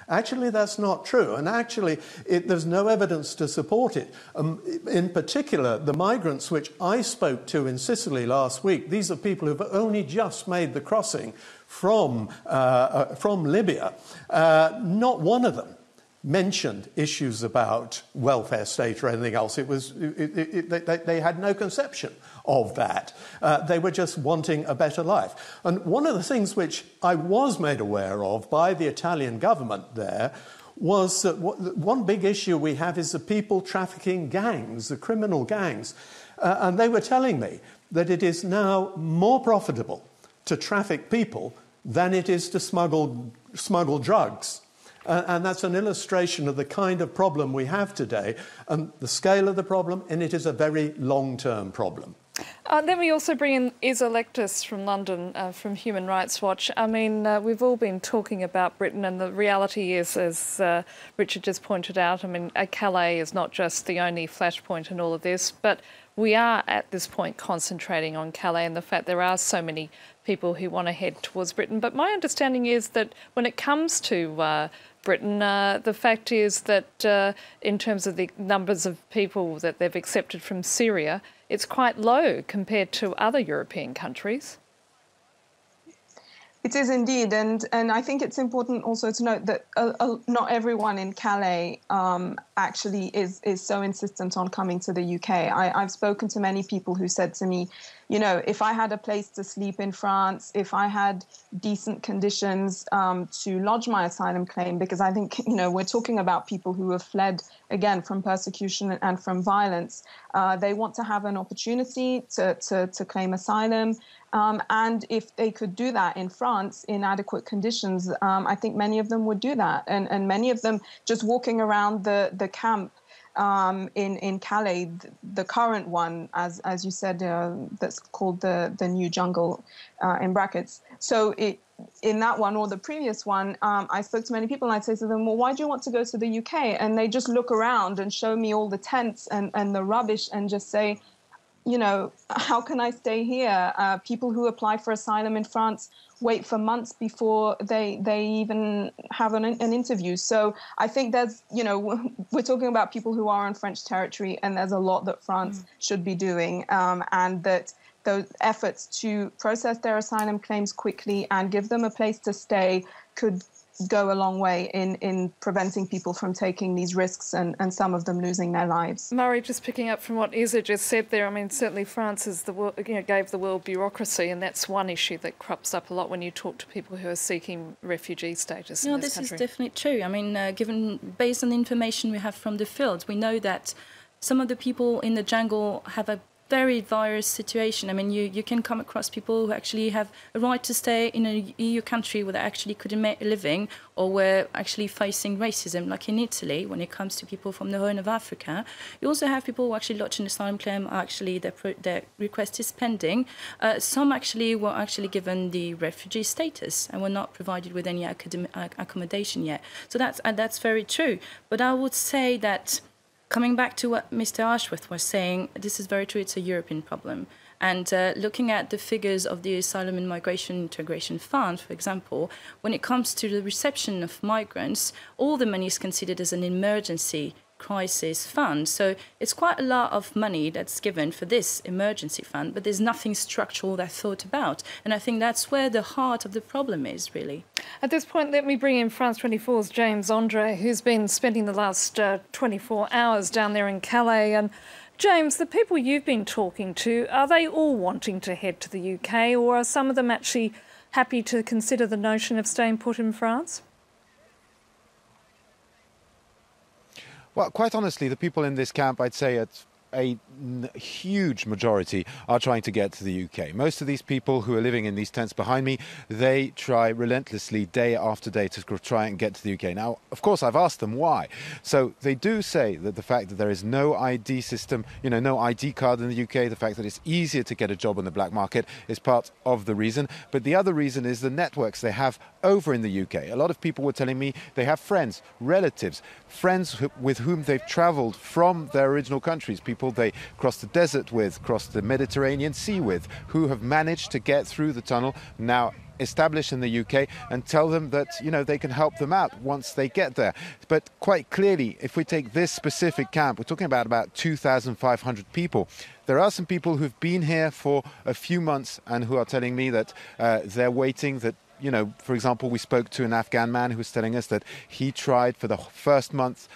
Actually, that's not true. And actually, there's no evidence to support it. In particular, the migrants which I spoke to in Sicily last week, these are people who've only just made the crossing from Libya. Not one of them mentioned issues about welfare state or anything else. They had no conception of that. They were just wanting a better life. And one of the things which I was made aware of by the Italian government there was that one big issue we have is the people trafficking gangs, the criminal gangs. And they were telling me that it is now more profitable to traffic people than it is to smuggle drugs. And that's an illustration of the kind of problem we have today and the scale of the problem, and it is a very long-term problem. Then we also bring in Isa Lectis from London, from Human Rights Watch. I mean, we've all been talking about Britain, and the reality is, as Richard just pointed out, I mean, Calais is not just the only flashpoint in all of this, but we are at this point concentrating on Calais and the fact there are so many people who want to head towards Britain. But my understanding is that when it comes to Britain, the fact is that in terms of the numbers of people that they've accepted from Syria, it's quite low compared to other European countries. It is indeed, and I think it's important also to note that not everyone in Calais actually is so insistent on coming to the UK. I've spoken to many people who said to me, you know, if I had a place to sleep in France, if I had decent conditions to lodge my asylum claim, because I think, you know, we're talking about people who have fled, again, from persecution and from violence. They want to have an opportunity to claim asylum. And if they could do that in France in adequate conditions, I think many of them would do that. And many of them just walking around the camp in Calais, the current one, as you said, that's called the New Jungle in brackets. So in that one or the previous one, I spoke to many people and I'd say to them, well, why do you want to go to the UK? And they just look around and show me all the tents and the rubbish and just say, you know, how can I stay here? People who apply for asylum in France wait for months before they even have an interview. So I think there's, you know, we're talking about people who are on French territory, and there's a lot that France should be doing, and that those efforts to process their asylum claims quickly and give them a place to stay could go a long way in preventing people from taking these risks and some of them losing their lives. Murray, just picking up from what Isa just said there, I mean, certainly France is gave the world bureaucracy, and that's one issue that crops up a lot when you talk to people who are seeking refugee status in this country. This is definitely true. I mean, based on the information we have from the field, we know that some of the people in the jungle have a very various situation. I mean, you can come across people who actually have a right to stay in an EU country where they actually couldn't make a living, or were actually facing racism, like in Italy, when it comes to people from the Horn of Africa. You also have people who actually lodge an asylum claim, actually their request is pending. Some actually were actually given the refugee status and were not provided with any accommodation yet. So that's very true. But I would say that, coming back to what Mr. Ashworth was saying, this is very true, it's a European problem. And looking at the figures of the Asylum and Migration Integration Fund, for example, when it comes to the reception of migrants, all the money is considered as an emergency crisis fund. So it's quite a lot of money that's given for this emergency fund, but there's nothing structural that's thought about. And I think that's where the heart of the problem is, really. At this point, let me bring in France 24's James Andre, who's been spending the last 24 hours down there in Calais. And James, the people you've been talking to, are they all wanting to head to the UK, or are some of them actually happy to consider the notion of staying put in France? Well, quite honestly, the people in this camp, I'd say it's a huge majority are trying to get to the UK. Most of these people who are living in these tents behind me, they try relentlessly day after day to try and get to the UK. Now, of course, I've asked them why. So they do say that the fact that there is no ID system, you know, no ID card in the UK, the fact that it's easier to get a job on the black market is part of the reason. But the other reason is the networks they have over in the UK. A lot of people were telling me they have friends, relatives, friends with whom they've travelled from their original countries, people they crossed the desert with, crossed the Mediterranean Sea with, who have managed to get through the tunnel. Now, established in the UK and tell them that, you know, they can help them out once they get there. But quite clearly, if we take this specific camp, we're talking about 2,500 people. There are some people who've been here for a few months and who are telling me that they're waiting, that, you know, for example, we spoke to an Afghan man who was telling us that he tried for the first month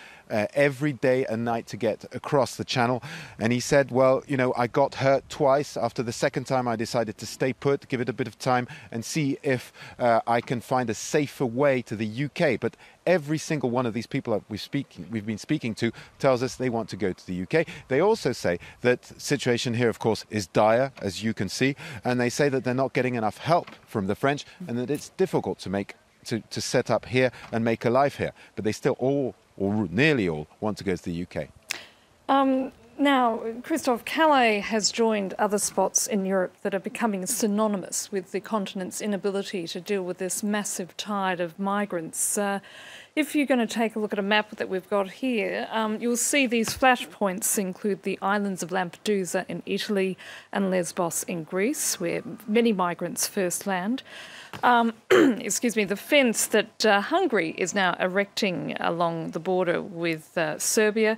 every day and night to get across the channel. And he said, well, you know, I got hurt twice. After the second time, I decided to stay put, give it a bit of time and see if I can find a safer way to the UK. But every single one of these people that we've been speaking to tells us they want to go to the UK. They also say that the situation here, of course, is dire, as you can see. And they say that they're not getting enough help from the French and that it's difficult to set up here and make a life here. But they still all, or nearly all, want to go to the UK. Now, Christophe, Calais has joined other spots in Europe that are becoming synonymous with the continent's inability to deal with this massive tide of migrants. If you're going to take a look at a map that we've got here, you'll see these flashpoints include the islands of Lampedusa in Italy and Lesbos in Greece, where many migrants first land. Excuse me, the fence that Hungary is now erecting along the border with Serbia,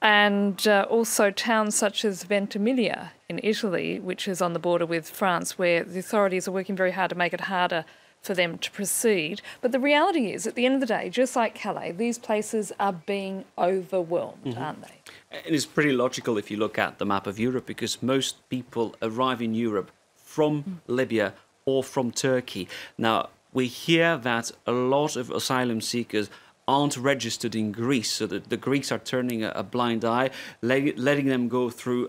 and also towns such as Ventimiglia in Italy, which is on the border with France, where the authorities are working very hard to make it harder for them to proceed. But the reality is, at the end of the day, just like Calais, these places are being overwhelmed, aren't they? It is pretty logical if you look at the map of Europe, because most people arrive in Europe from Libya or from Turkey. Now, we hear that a lot of asylum seekers aren't registered in Greece, so that the Greeks are turning a blind eye, letting them go through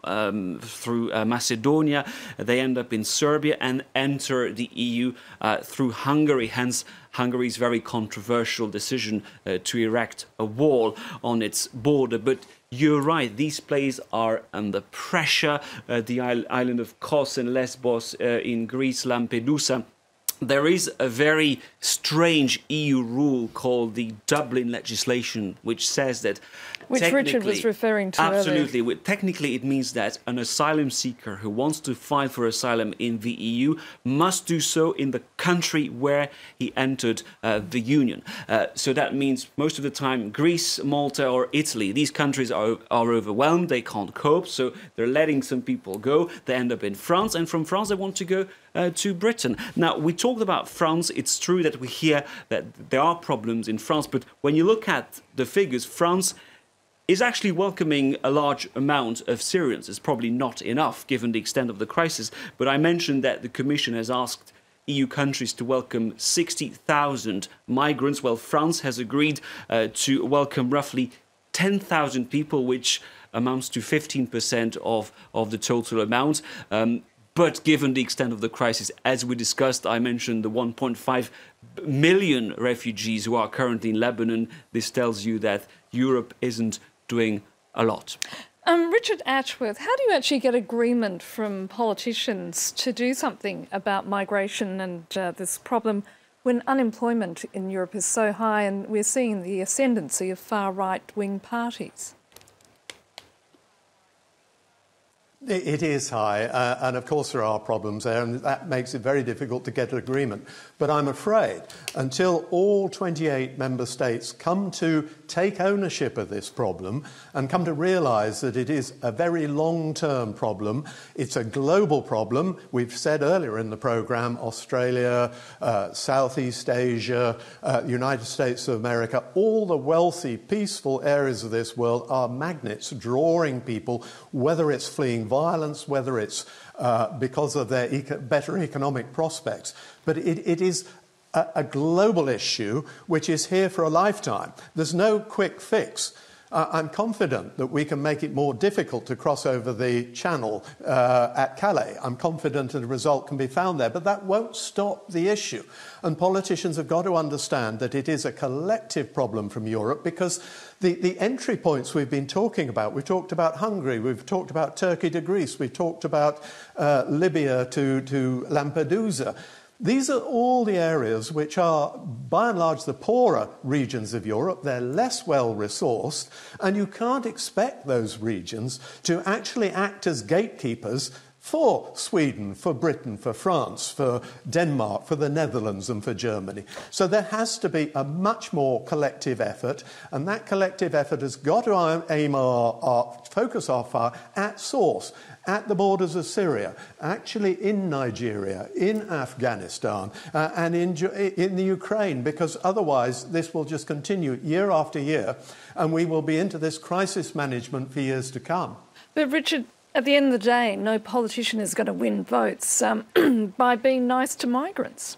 Macedonia. They end up in Serbia and enter the EU through Hungary. Hence, Hungary's very controversial decision to erect a wall on its border. But you're right, these places are under pressure. The island of Kos and Lesbos in Greece, Lampedusa. There is a very strange EU rule called the Dublin legislation, which says that... Which Richard was referring to absolutely, earlier. Technically, it means that an asylum seeker who wants to file for asylum in the EU must do so in the country where he entered the Union. So that means most of the time Greece, Malta or Italy, these countries are overwhelmed, they can't cope, so they're letting some people go. They end up in France, and from France they want to go to Britain. Now, we talked about France. It's true that we hear that there are problems in France, but when you look at the figures, France is actually welcoming a large amount of Syrians. It's probably not enough given the extent of the crisis, but I mentioned that the Commission has asked EU countries to welcome 60,000 migrants. Well, France has agreed to welcome roughly 10,000 people, which amounts to 15% of the total amount. But given the extent of the crisis, as we discussed, I mentioned the 1.5 million refugees who are currently in Lebanon. This tells you that Europe isn't doing a lot. Richard Ashworth, how do you actually get agreement from politicians to do something about migration and this problem when unemployment in Europe is so high and we're seeing the ascendancy of far right-wing parties? It is high, and of course there are problems there, and that makes it very difficult to get an agreement. But I'm afraid until all 28 member states come to take ownership of this problem and come to realise that it is a very long-term problem, it's a global problem. We've said earlier in the programme, Australia, Southeast Asia, United States of America, all the wealthy, peaceful areas of this world are magnets drawing people, whether it's fleeing violence, whether it's because of their better economic prospects. But it is a global issue which is here for a lifetime. There's no quick fix. I'm confident that we can make it more difficult to cross over the channel at Calais. I'm confident that a result can be found there, but that won't stop the issue. And politicians have got to understand that it is a collective problem from Europe, because the entry points we've been talking about, we've talked about Hungary, we've talked about Turkey to Greece, we've talked about Libya to Lampedusa. These are all the areas which are, by and large, the poorer regions of Europe. They're less well-resourced, and you can't expect those regions to actually act as gatekeepers for Sweden, for Britain, for France, for Denmark, for the Netherlands and for Germany. So there has to be a much more collective effort, and that collective effort has got to aim focus our fire at source, at the borders of Syria, actually in Nigeria, in Afghanistan, and in the Ukraine, because otherwise this will just continue year after year, and we will be into this crisis management for years to come. But Richard, at the end of the day, no politician is going to win votes by being nice to migrants.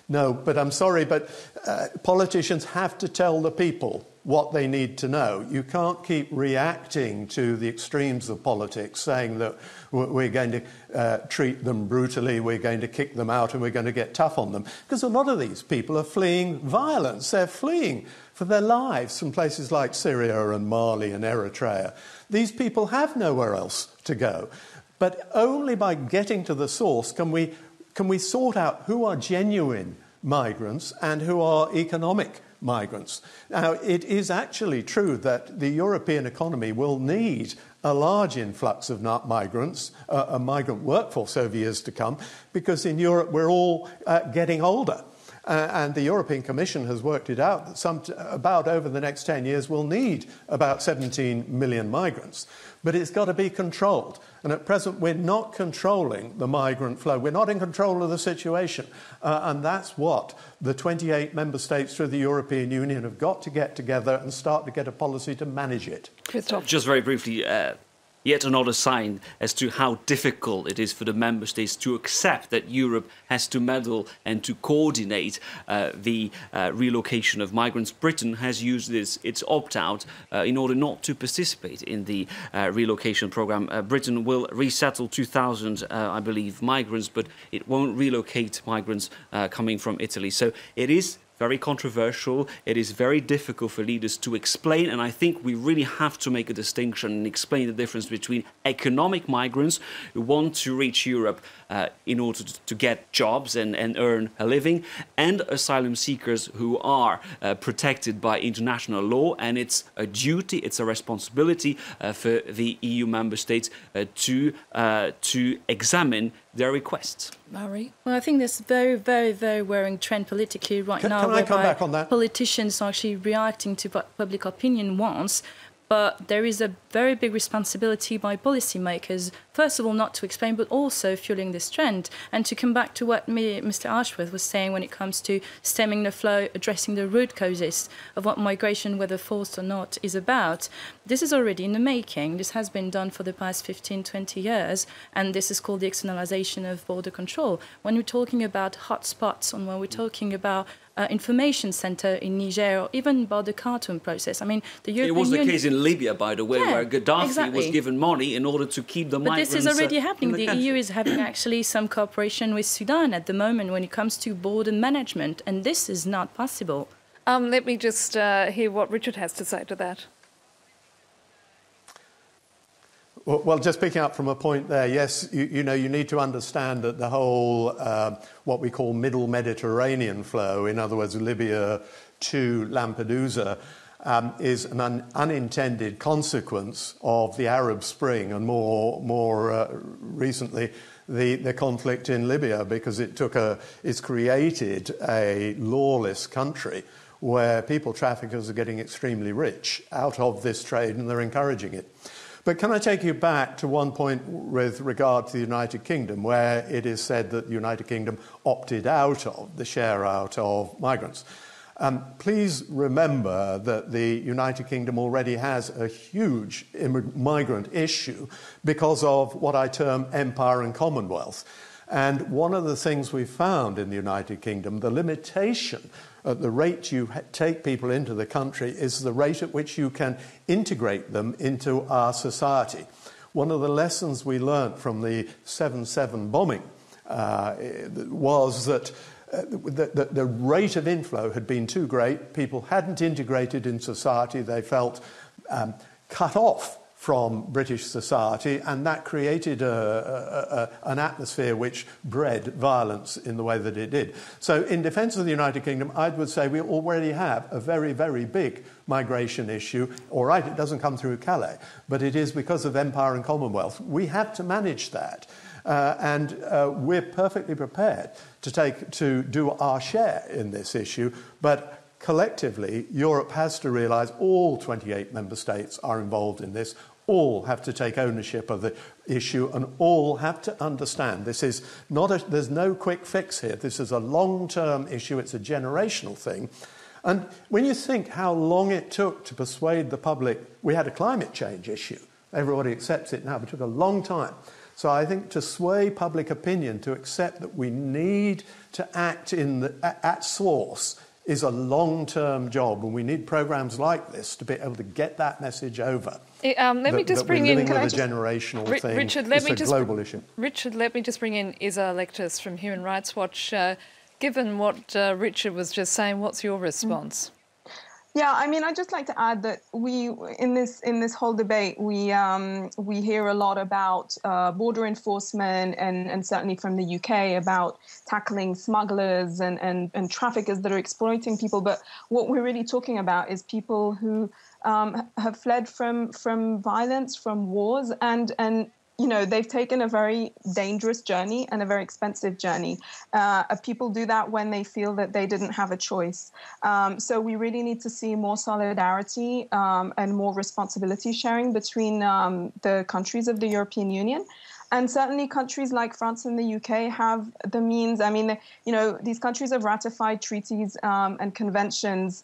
No, but I'm sorry, but politicians have to tell the people what they need to know. You can't keep reacting to the extremes of politics, saying that we're going to treat them brutally, we're going to kick them out and we're going to get tough on them. Because a lot of these people are fleeing violence. They're fleeing for their lives from places like Syria and Mali and Eritrea. These people have nowhere else to go. But only by getting to the source can we sort out who are genuine migrants and who are economic migrants. Now, it is actually true that the European economy will need a large influx of migrants, a migrant workforce over years to come, because in Europe we're all getting older. And the European Commission has worked it out that about over the next 10 years we'll need about 17 million migrants. But it's got to be controlled. And at present, we're not controlling the migrant flow. We're not in control of the situation. And that's what the 28 member states through the European Union have got to get together and start to get a policy to manage it. Christoph. Just very briefly, yet another sign as to how difficult it is for the member states to accept that Europe has to meddle and to coordinate the relocation of migrants. Britain has used its opt-out in order not to participate in the relocation program. Britain will resettle 2,000, I believe, migrants, but it won't relocate migrants coming from Italy. So it is very controversial. It is very difficult for leaders to explain, and I think we really have to make a distinction and explain the difference between economic migrants who want to reach Europe in order to get jobs and earn a living, and asylum seekers who are protected by international law, and it's a duty, it's a responsibility for the EU member states to examine their requests. Murray? Well, I think there's a very, very, very worrying trend politically right now. Can I come back on that? Politicians are actually reacting to what public opinion wants. But there is a very big responsibility by policymakers, first of all, not to explain, but also fueling this trend. And to come back to what Mr. Ashworth was saying when it comes to stemming the flow, addressing the root causes of what migration, whether forced or not, is about. This is already in the making. This has been done for the past 15, 20 years. And this is called the externalization of border control. When we're talking about hotspots, and when we're talking about information center in Niger, or even about the Khartoum process. I mean, the European It was the Union... case in Libya, by the way, where Gaddafi was given money in order to keep the migrants. But this is already happening. The EU is having actually some cooperation with Sudan at the moment when it comes to border management, and this is not possible. Let me just hear what Richard has to say to that. Well, just picking up from a point there, yes, you know, you need to understand that the whole, what we call middle Mediterranean flow, in other words, Libya to Lampedusa, is an unintended consequence of the Arab Spring and more recently the conflict in Libya, because it's created a lawless country where people traffickers are getting extremely rich out of this trade, and they're encouraging it. But can I take you back to one point with regard to the United Kingdom, where it is said that the United Kingdom opted out of the share out of migrants? Please remember that the United Kingdom already has a huge migrant issue because of what I term empire and commonwealth. And one of the things we found in the United Kingdom, the limitation at the rate you take people into the country is the rate at which you can integrate them into our society. One of the lessons we learnt from the 7/7 bombing was that the rate of inflow had been too great. People hadn't integrated in society. They felt cut off from British society, and that created an atmosphere which bred violence in the way that it did. So in defence of the United Kingdom, I would say we already have a very, very big migration issue. All right, it doesn't come through Calais, but it is because of Empire and Commonwealth. We have to manage that. And we're perfectly prepared to do our share in this issue, but collectively, Europe has to realise all 28 member states are involved in this, all have to take ownership of the issue, and all have to understand this is there's no quick fix here. This is a long-term issue, it's a generational thing. And when you think how long it took to persuade the public, we had a climate change issue. Everybody accepts it now, but it took a long time. So I think to sway public opinion to accept that we need to act at source is a long-term job, and we need programs like this to be able to get that message over. Let me just bring in... a generational thing. Richard, it's a global issue. Richard, let me just bring in Isa Electus from Human Rights Watch. Given what Richard was just saying, what's your response? Yeah, I mean, I'd just like to add that we, in this whole debate, we hear a lot about border enforcement and certainly from the UK about tackling smugglers and traffickers that are exploiting people. But what we're really talking about is people who have fled from violence, from wars, and you know, they've taken a very dangerous journey and a very expensive journey. People do that when they feel that they didn't have a choice. So we really need to see more solidarity and more responsibility sharing between the countries of the European Union. And certainly countries like France and the UK have the means. I mean, you know, these countries have ratified treaties and conventions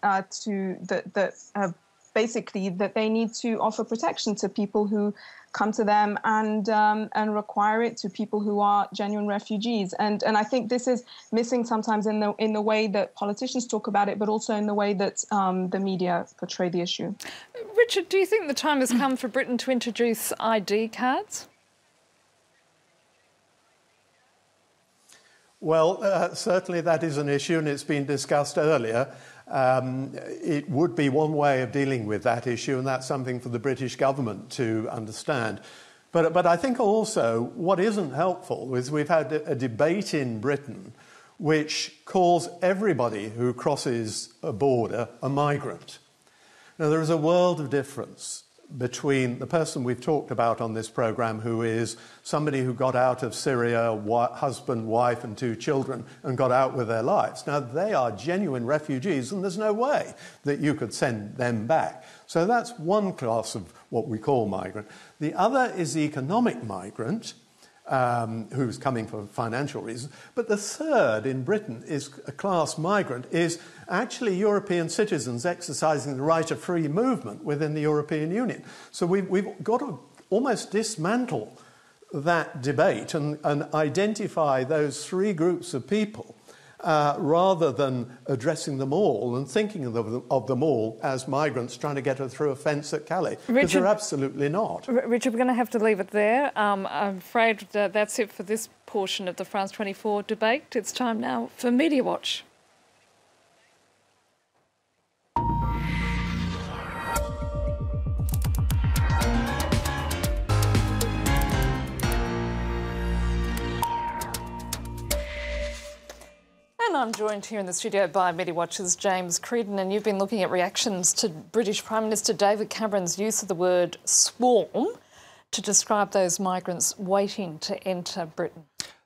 basically that they need to offer protection to people who come to them and require it to people who are genuine refugees. And I think this is missing sometimes in the way that politicians talk about it, but also in the way that the media portray the issue. Richard, do you think the time has come for Britain to introduce ID cards? Well, certainly that is an issue, and it's been discussed earlier. It would be one way of dealing with that issue, and that's something for the British government to understand. But I think also what isn't helpful is we've had a debate in Britain which calls everybody who crosses a border a migrant. Now, there is a world of difference between the person we've talked about on this programme, who is somebody who got out of Syria, husband, wife and 2 children, and got out with their lives. Now, they are genuine refugees, and there's no way that you could send them back. So that's one class of what we call migrant. The other is the economic migrant, who's coming for financial reasons. But the third in Britain is a class migrant, is actually European citizens exercising the right of free movement within the European Union. So we've got to almost dismantle that debate and identify those 3 groups of people rather than addressing them all and thinking of them all as migrants trying to get through a fence at Calais, because they're absolutely not. Richard, we're going to have to leave it there. I'm afraid that's it for this portion of the France 24 debate. It's time now for Media Watch. And I'm joined here in the studio by Media Watch's James Creedon, and you've been looking at reactions to British Prime Minister David Cameron's use of the word swarm to describe those migrants waiting to enter Britain.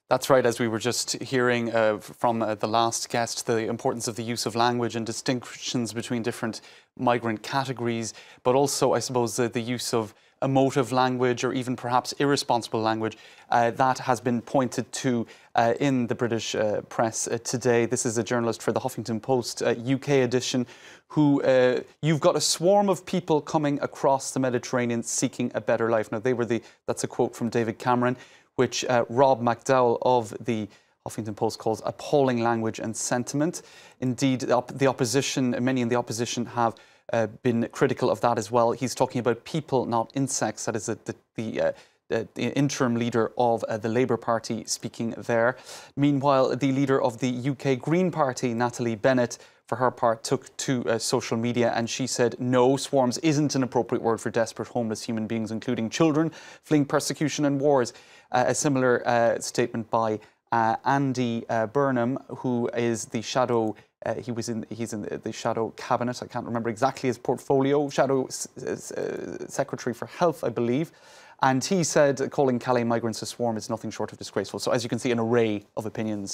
That's right, as we were just hearing from the last guest, the importance of the use of language and distinctions between different migrant categories, but also, I suppose, the use of emotive language or even perhaps irresponsible language that has been pointed to in the British press today. This is a journalist for the Huffington Post UK edition who, you've got a swarm of people coming across the Mediterranean seeking a better life. Now, that's a quote from David Cameron, which Rob McDowell of the Huffington Post calls appalling language and sentiment. Indeed, the opposition, many in the opposition have been critical of that as well. He's talking about people, not insects. That is the the interim leader of the Labour Party, speaking there. Meanwhile, the leader of the UK Green Party, Natalie Bennett, for her part, took to social media and she said, no, swarms isn't an appropriate word for desperate homeless human beings, including children fleeing persecution and wars. A similar statement by Andy Burnham, who is the shadow. He's in the shadow cabinet. I can't remember exactly his portfolio. Shadow Secretary for Health, I believe. And he said calling Calais migrants a swarm is nothing short of disgraceful. So as you can see, an array of opinions